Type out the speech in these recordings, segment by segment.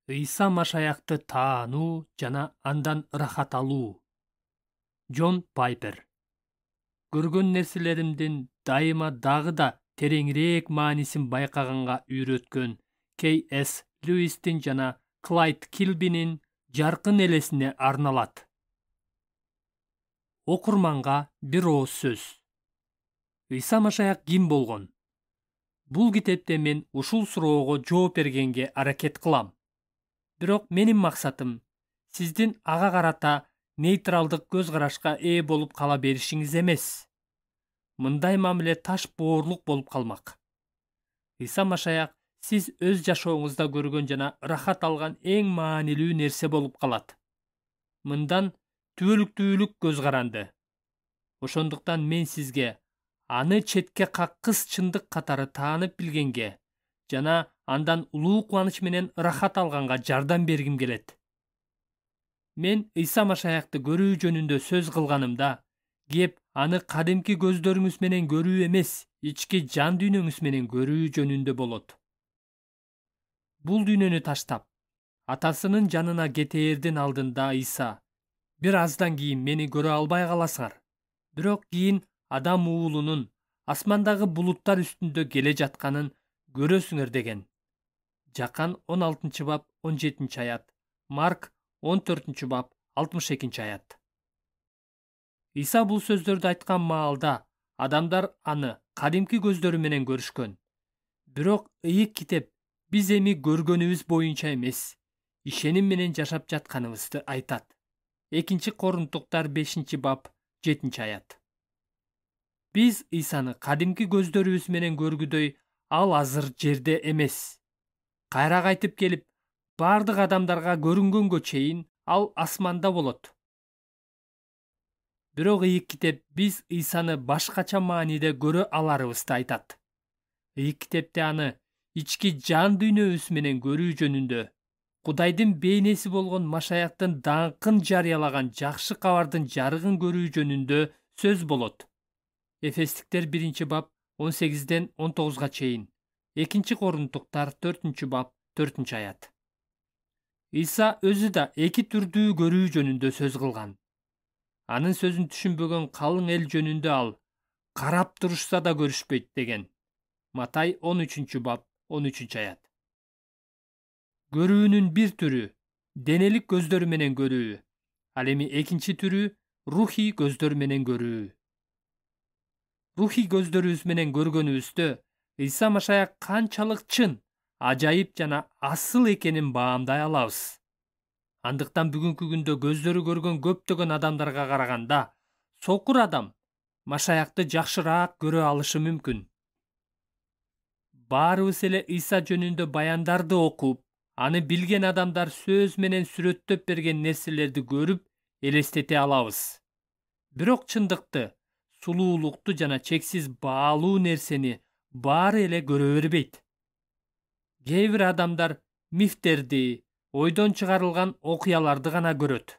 Ыйса Машаякты таануу жана андан ырахат алуу. Джон Пайпер. Көргөн нерселеримдин дайыма дагы да тереңирээк маанисин байкаганга үйрөткөн К.С. Льюистин жана Клайд Килбинин жаркын элесине арналат. Окурманга бир ооз сөз. Ыйса Машаяк ким болгон? Бул китепте мен ушул суроого жооп бергенге аракет кылам. Бирок менин максатым сиздин ага карата нейтралдык көз карашка ээ болуп кала беришиңиз эмес. Мындай мамиле таш боорлук болуп калмак. Ыйса Машаяк сиз өз жашооңузда көргөн жана ырахат алган эң маанилүү нерсе болуп калат. Мындан түбөлүктүүлүк көз каранды. Ошондуктан мен сизге аны четке каккыс чындык катары таанып билгенге жана андан улуу кубаныч менен ырахат алганга жардам бергим келет. Мен Ыйса Машаякты көрүү жөнүндө сөз кылганымда, кеп аны кадимки көздөрүңүз менен көрүү эмес, ички жан дүйнөңүз менен көрүү жөнүндө болот. Бул дүйнөнү таштап, атасынын жанына кетээрдин алдында Ыйса: бир аздан кийин мени көрө албай каласыңар, бирок кийин Адам уулунун асмандагы булуттар үстүндө келе жатканын көрөсүңөр деген. Жакан 16 бап 17 аят, Марк 14 бап 62 аят. Иса бул сөздөрдү айткан маалда адамдар аны кадимки көздөрү менен көрүшкөн. Бирок ыйык китеп биз эми көргөнүбүз боюнча эмес, ишеним менен жашап жатканыбызды айтат. 2 Корунтуктар 5 бап 7 аят. Биз Исаны кадимки көздөрүбүз менен көргүдөй ал азыр жерде эмес. Кайра кайтып келип, бардык адамдарга көрүнгөнгө чейин ал асманда болот. Бирок ыйык китеп биз Исаны башкача мааниде көрө аларыбызды айтат. Ыйык китепте аны ички жан дүйнөбүз менен көрүү жөнүндө Кудайдын бейнеси болгон Машаяктын даңкын жарыялаган жакшы кабардын жарыгын көрүү жөнүндө сөз болот. Эфестиктер 1 бап 18-ден 19-га чейин. 2 Корунтуктар 4 бап 4 аят. Иса өзү да эки түрдүү көрүү жөнүндө сөз кылган. Анын сөзүн түшүнбөгөн калың эл жөнүндө ал карап турушса да көрүшпөйт деген. Матай 13 бап 13 аят. Көрүүнүн бир түрү денелик көздөр менен көрүү. Ал эми экинчи түрү рухий көздөр менен көрүү. Рухий көздөрүбүз менен көргөнүбүздө Ыйса Машаяк канчалык чын, ажайып жана асыл экенин баамдай алабыз. Андыктан бүгүнкү күндө көздөрү көргөн көптөгөн адамдарга караганда, сокур адам Машаякты жакшыраак көрө алышы мүмкүн. Баарыбыз эле Ыйса жөнүндө баяндарды окуп, аны билген адамдар сөз менен сүрөттөп берген нерселерди көрүп, элестете алабыз. Бирок чындыкты, сулуулукту жана чексиз баалуу нерсени баары эле көрө бербейт. Кээ бир адамдар мифтерди, ойдон чыгарылган окуяларды гана көрөт.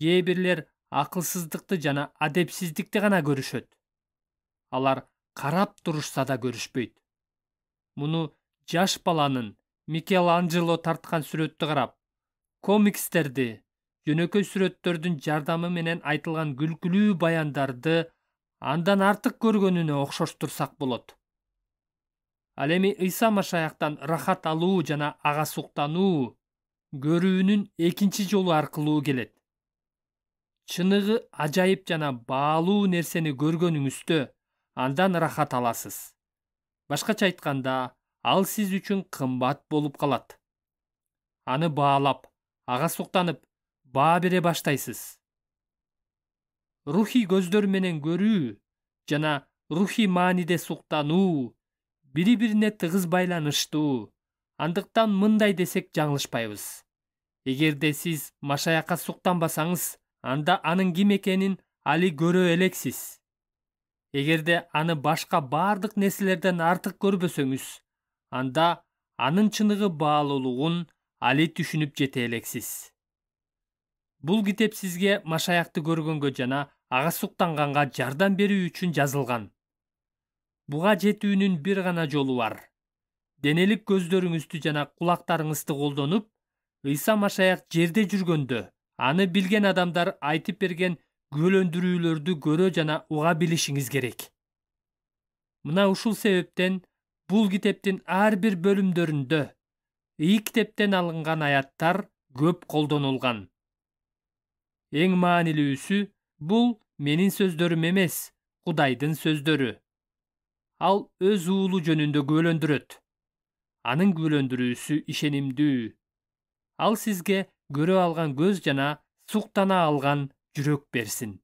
Кээ бирлер акылсыздыкты жана адепсиздикти гана көрүшөт. Алар карап турушса да көрүшпөйт. Муну жаш баланын Микеланджело тарткан сүрөттү карап, комикстерди, жөнөкөй сүрөттөрдүн жардамы менен айтылган күлкүлүү баяндарды андан артык көргөнүнө окшоштурсак болот. Ал эми Ыйса Машаяктан рахат алуу жана ага суктануу көрүүнүн экинчи жолу аркылуу келет. Чыныгы ажайып жана баалуу нерсени көргөнүңүздө андан рахат аласыз. Башкача айтканда, ал сиз үчүн кымбат болуп калат. Аны баалап, ага суктанып, баа бере баштайсыз. Рухий көздөр менен көрүү жана рухий мааниде суктануу бири-бирине тыгыз байланыштуу. Андыктан мындай десек жаңылышпайбыз. Эгерде сиз Машаякка суктанбасаңыз, анда анын ким экенин али көрө элексиз. Эгерде аны башка бардык нерселерден артык көрбөсөңүз, анда анын чыныгы баалуулугун али түшүнүп жете элексиз. Бул китеп сизге Машаякты көргөнгө жана ага суктанганга жардам берүү үчүн жазылган. Буга жетүүнүн бир гана жолу бар. денелик көздөрүңүздү жана кулактарыңызды колдонуп, Ыйса Машаяк жерде жүргөндө, аны билген адамдар айтып берген күбөлөндүрүүлөрдү көрө жана уга билишиңиз керек. Мына ушул себептен бул китептин ар бир бөлүмдөрүндө ий китептен алынган аяттар көп колдонулган. Эң маанилүүсү бул менин сөздөрүм эмес, Кудайдын сөздөрү. Ал өз уулу жөнүндө күбөлөндүрөт. Анын күбөлөндүрүүсү ишенимдүү. Ал сизге көрө алган көз жана суктана алган жүрөк берсин.